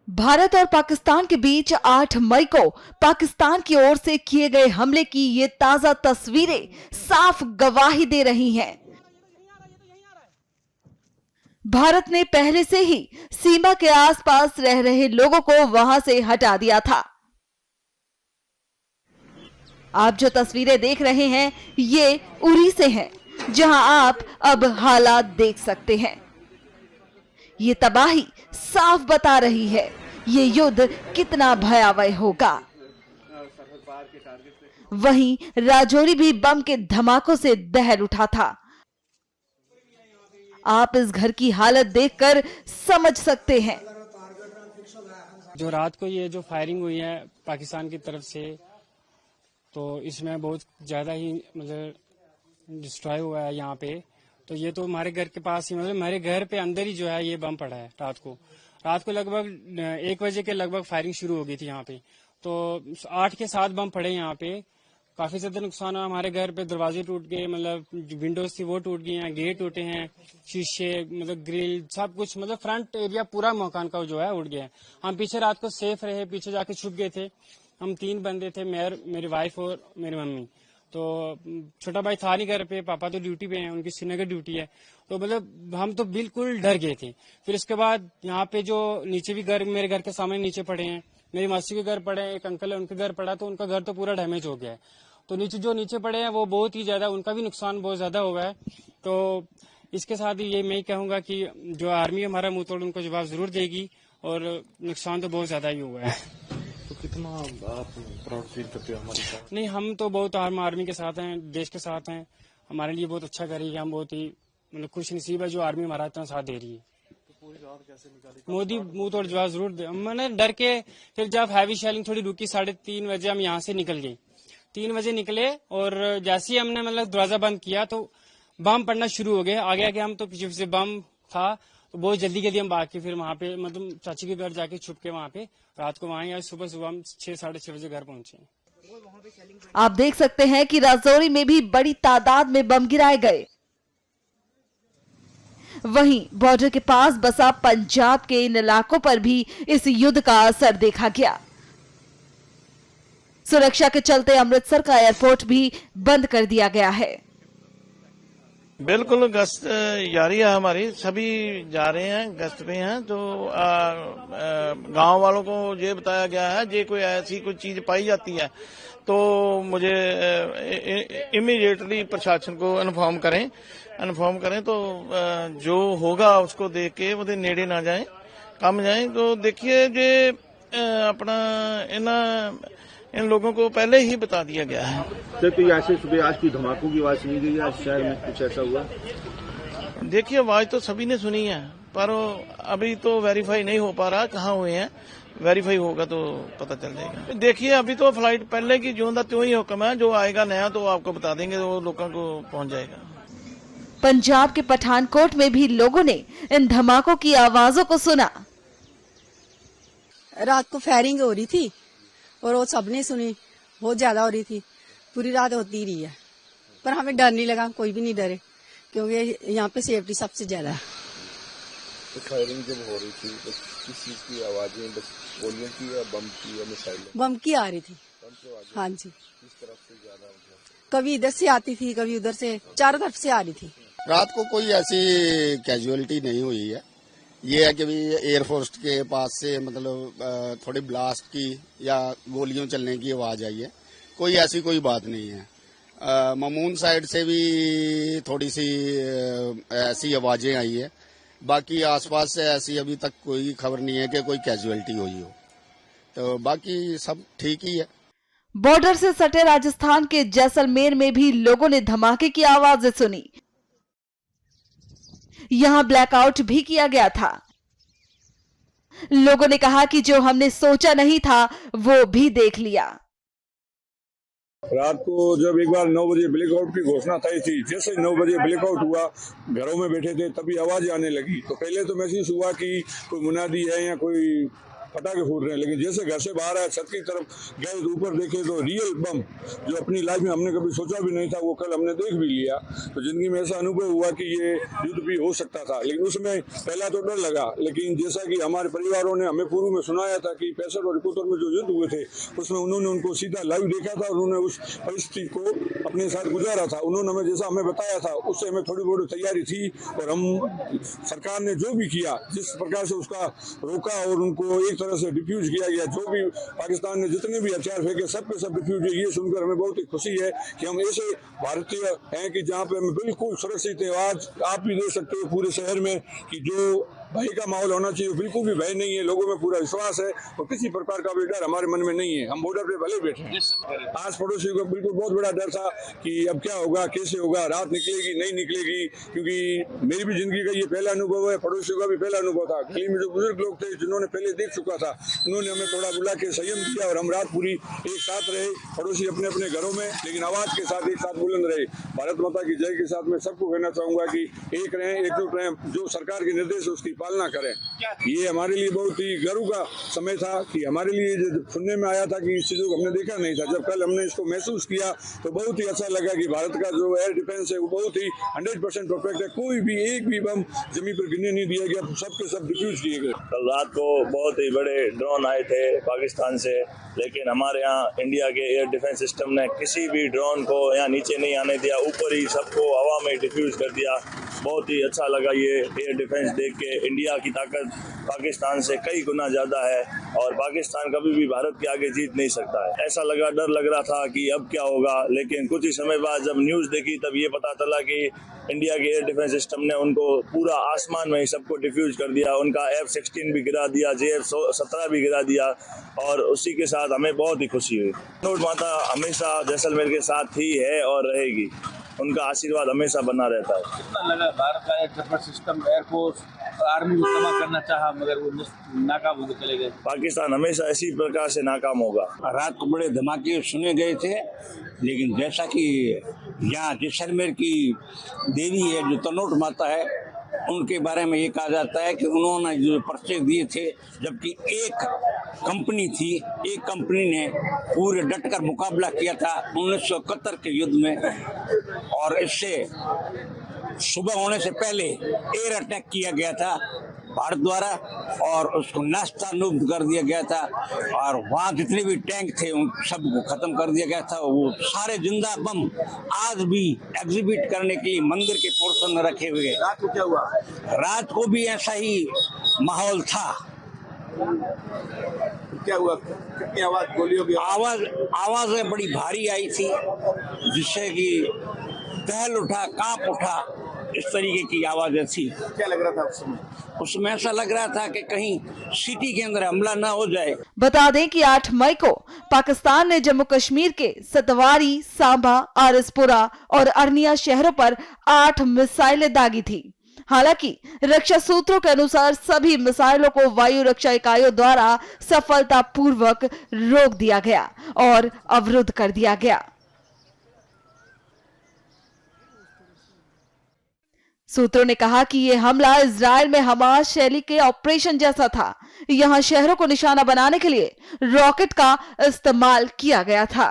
भारत और पाकिस्तान के बीच 8 मई को पाकिस्तान की ओर से किए गए हमले की ये ताजा तस्वीरें साफ गवाही दे रही हैं। भारत ने पहले से ही सीमा के आसपास रह रहे लोगों को वहां से हटा दिया था। आप जो तस्वीरें देख रहे हैं ये उरी से हैं, जहां आप अब हालात देख सकते हैं। ये तबाही साफ बता रही है ये युद्ध कितना भयावह होगा। वहीं राजौरी भी बम के धमाकों से दहल उठा था। आप इस घर की हालत देखकर समझ सकते हैं। जो रात को ये जो फायरिंग हुई है पाकिस्तान की तरफ से, तो इसमें बहुत ज्यादा ही मतलब डिस्ट्रॉय हुआ है यहाँ पे। तो ये तो हमारे घर के पास ही, मतलब हमारे घर पे अंदर ही जो है ये बम पड़ा है। रात को लगभग 1 बजे के लगभग फायरिंग शुरू हो गई थी यहाँ पे। तो 8 के 7 बम पड़े यहाँ पे। काफी ज्यादा नुकसान हुआ हमारे घर पे। दरवाजे टूट गए, मतलब विंडोज थी वो टूट गई हैं, गेट टूटे हैं, शीशे, मतलब ग्रिल, सब कुछ, मतलब फ्रंट एरिया पूरा मकान का जो है उड़ गया है। हम पीछे रात को सेफ रहे, पीछे जाके छुप गए थे। हम 3 बंदे थे, मेरी वाइफ और मेरी मम्मी। तो छोटा भाई था नहीं घर पे, पापा तो ड्यूटी पे हैं, उनकी श्रीनगर ड्यूटी है। तो मतलब हम तो बिल्कुल डर गए थे। फिर इसके बाद यहाँ पे जो नीचे भी घर, मेरे घर के सामने नीचे पड़े हैं, मेरी मासी के घर पड़े हैं, एक अंकल है उनके घर पड़ा, तो उनका घर तो पूरा डैमेज हो गया है। तो नीचे पड़े हैं वो बहुत ही ज्यादा, उनका भी नुकसान बहुत ज्यादा हुआ है। तो इसके साथ ही ये मैं कहूंगा कि जो आर्मी हमारा मुंह तोड़ उनको जवाब जरूर देगी, और नुकसान तो बहुत ज्यादा ही हुआ है। तो कितना आप प्राउड फील करते हो हमारे साथ? नहीं, हम तो बहुत आर्मी के साथ हैं, देश के साथ हैं। हमारे लिए बहुत अच्छा कर रही है। हम बहुत ही मतलब खुश नसीब है जो आर्मी हमारा इतना साथ दे रही है। तो पूरी रात कैसे निकाली? मोदी मुंह तोड़ जवाब जरूर दे। मैंने डर के फिर जब हैवी शेलिंग थोड़ी रुकी 3:30 बजे हम यहाँ से निकल गए। 3 बजे निकले और जैसे ही हमने मतलब दरवाजा बंद किया तो बम पड़ना शुरू हो गए। आगे हम तो पीछे से बम था, तो बहुत जल्दी हम भाग के फिर वहाँ पे मतलब चाची के घर जाके छुप के वहाँ पे रात को वहाँ, सुबह हम 6-6:30 बजे घर पहुंचे। आप देख सकते हैं कि राजौरी में भी बड़ी तादाद में बम गिराए गए। वहीं बॉर्डर के पास बसा पंजाब के इन इलाकों पर भी इस युद्ध का असर देखा गया। सुरक्षा के चलते अमृतसर का एयरपोर्ट भी बंद कर दिया गया है। बिल्कुल गश्त जारी है हमारी, सभी जा रहे हैं, गश्त पे हैं। तो गांव वालों को ये बताया गया है जे कोई ऐसी कोई चीज पाई जाती है तो मुझे इमीडिएटली प्रशासन को इन्फॉर्म करें तो जो होगा उसको देख के वो नेड़े ना जाएं, कम जाएं। तो देखिए जे अपना इन लोगों को पहले ही बता दिया गया है। सर कोई ऐसे सुबह आज की धमाकों की आवाज सुनी गई है शहर में, कुछ ऐसा हुआ? देखिए आवाज तो सभी ने सुनी है, पर अभी तो वेरीफाई नहीं हो पा रहा कहाँ हुए हैं। वेरीफाई होगा तो पता चल जाएगा। देखिए अभी तो फ्लाइट पहले की जो त्यों ही हुक्म है, जो आएगा नया तो आपको बता देंगे, वो लोगों को पहुंच जाएगा। पंजाब के पठानकोट में भी लोगों ने इन धमाकों की आवाजों को सुना। रात को फायरिंग हो रही थी और वो सबने सुनी, बहुत ज्यादा हो रही थी, पूरी रात होती रही है, पर हमें डर नहीं लगा, कोई भी नहीं डरे, क्योंकि यहाँ पे सेफ्टी सबसे ज्यादा है। तो फायरिंग जब हो रही थी तो किस चीज की आवाजें, बस गोलियों की या बम की या मिसाइल? बम की आ रही थी। हाँ जी। किस तरफ से ज्यादा? कभी इधर से आती थी, कभी उधर से, चारों तरफ से आ रही थी। रात को कोई ऐसी कैजुअलिटी नहीं हुई है। ये है कि भी एयरफोर्स के पास से मतलब थोड़ी ब्लास्ट की या गोलियों चलने की आवाज आई है। कोई ऐसी कोई बात नहीं है। ममून साइड से भी थोड़ी सी ऐसी आवाजें आई है। बाकी आसपास से ऐसी अभी तक कोई खबर नहीं है कि कोई कैजुअलिटी हुई हो। तो बाकी सब ठीक ही है। बॉर्डर से सटे राजस्थान के जैसलमेर में भी लोगों ने धमाके की आवाजें सुनी। यहां ब्लैकआउट भी किया गया था। लोगों ने कहा कि जो हमने सोचा नहीं था वो भी देख लिया। रात को जब एक बार 9 बजे ब्लैकआउट की घोषणा थी थी, जैसे 9 बजे ब्लैकआउट हुआ, घरों में बैठे थे, तभी आवाज आने लगी। तो पहले तो महसूस हुआ कि कोई मुनादी है या कोई पटाखे फूट रहे हैं, लेकिन जैसे घर से बाहर आए, छत की तरफ गए तो ऊपर देखे तो रियल बम जो अपनी लाइफ में हमने कभी सोचा भी नहीं था, वो कल हमने देख भी लिया। तो जिंदगी में ऐसा अनुभव हुआ कि ये युद्ध भी हो सकता था, लेकिन उसमें पहला तो डर लगा, लेकिन जैसा कि हमारे परिवारों ने हमें पूर्व में सुनाया था कि 65 और 71 में जो युद्ध हुए थे उसमें उन्होंने उनको सीधा लाइव देखा था और उन्होंने उस परिस्थिति को अपने साथ गुजारा था। उन्होंने हमें जैसा हमें बताया था उससे हमें थोड़ी बहुत तैयारी थी, और हम सरकार ने जो भी किया, जिस प्रकार से उसका रोका और उनको एक तरह से डिफ्यूज किया गया, जो भी पाकिस्तान ने जितने भी हथियार फेंके सब के सब डिफ्यूज हुए, ये सुनकर हमें बहुत ही खुशी है कि हम ऐसे भारतीय हैं कि जहाँ पे हम बिल्कुल सुरक्षित हैं। आज आप भी देख सकते हो पूरे शहर में कि जो भय का माहौल होना चाहिए, बिल्कुल भी भय नहीं है, लोगों में पूरा विश्वास है और किसी प्रकार का भी डर हमारे मन में नहीं है। हम बॉर्डर पे भले बैठे हैं, आज पड़ोसियों को बिल्कुल बहुत बड़ा डर था कि अब क्या होगा, कैसे होगा, रात निकलेगी नहीं निकलेगी, क्योंकि मेरी भी जिंदगी का ये पहला अनुभव है, पड़ोसियों का भी पहला अनुभव था। गली में जो बुजुर्ग लोग थे जिन्होंने पहले देख चुका था, उन्होंने हमें थोड़ा बुला के संयम किया और हम रात पूरी एक साथ रहे, पड़ोसी अपने अपने घरों में, लेकिन आवाज के साथ एक साथ बुलंद रहे। भारत माता की जय के साथ मैं सबको कहना चाहूंगा कि एक रहें, एकजुट रहें, जो सरकार के निर्देश है उसकी पालना करें। ये हमारे लिए बहुत ही गर्व का समय था कि हमारे लिए जो सुनने में आया था कि इस चीजों को हमने देखा नहीं था, जब कल हमने इसको महसूस किया तो बहुत ही अच्छा लगा कि भारत का जो एयर डिफेंस है वो बहुत ही 100% परफेक्ट है। कोई भी एक भी बम जमीन पर गिरने नहीं दिया गया, सबके सब डिफ्यूज किए गए। कल रात को बहुत ही बड़े ड्रोन आए थे पाकिस्तान से, लेकिन हमारे यहाँ इंडिया के एयर डिफेंस सिस्टम ने किसी भी ड्रोन को यहाँ नीचे नहीं आने दिया, ऊपर ही सबको हवा में डिफ्यूज कर दिया। बहुत ही अच्छा लगा ये एयर डिफेंस देख के। इंडिया की ताकत पाकिस्तान से कई गुना ज़्यादा है और पाकिस्तान कभी भी भारत के आगे जीत नहीं सकता है। ऐसा लगा, डर लग रहा था कि अब क्या होगा, लेकिन कुछ ही समय बाद जब न्यूज़ देखी तब ये पता चला कि इंडिया के एयर डिफेंस सिस्टम ने उनको पूरा आसमान में ही सबको डिफ्यूज कर दिया। उनका F-16 भी गिरा दिया, JF-17 भी गिरा दिया और उसी के साथ हमें बहुत ही खुशी हुई। नोट माता हमेशा जैसलमेर के साथ ही है और रहेगी, उनका आशीर्वाद हमेशा बना रहता है। कितना लगा भारत का air defence system, air force, army को तबाह करना चाहा मगर वो नाकाम होकर चले गए। पाकिस्तान हमेशा इसी प्रकार से नाकाम होगा। रात को बड़े धमाके सुने गए थे, लेकिन जैसा कि यहाँ जैसलमेर की देवी है जो तनोट माता है, उनके बारे में ये कहा जाता है कि उन्होंने जो पर्चे दिए थे, जबकि एक कंपनी थी, एक कंपनी ने पूरे डटकर मुकाबला किया था 1971 के युद्ध में, और इससे सुबह होने से पहले एयर अटैक किया गया था भारत द्वारा और उसको नास्तानुब्ध कर दिया गया था, और वहाँ जितने भी टैंक थे उन सबको खत्म कर दिया गया था। वो सारे जिंदा बम आज भी एग्जिबिट करने के लिए मंदिर के पोर्शन में रखे हुए। रात को क्या हुआ? रात को भी ऐसा ही माहौल था। क्या हुआ? कितनी आवाज, गोलियों की आवाजें बड़ी भारी आई थी, जिससे कि दहल उठा, कांप उठा, इस तरीके की आवाजें थी। क्या लग रहा था उस समय? उसमें ऐसा लग रहा था कि कहीं सिटी के अंदर हमला ना हो जाए। बता दें कि 8 मई को पाकिस्तान ने जम्मू कश्मीर के सतवारी, सांबा, आरसपुरा और अरनिया शहरों पर 8 मिसाइलें दागी थी। हालांकि रक्षा सूत्रों के अनुसार सभी मिसाइलों को वायु रक्षा इकाइयों द्वारा सफलतापूर्वक रोक दिया गया और अवरुद्ध कर दिया गया। सूत्रों ने कहा कि यह हमला इजराइल में हमास शैली के ऑपरेशन जैसा था। यहां शहरों को निशाना बनाने के लिए रॉकेट का इस्तेमाल किया गया था।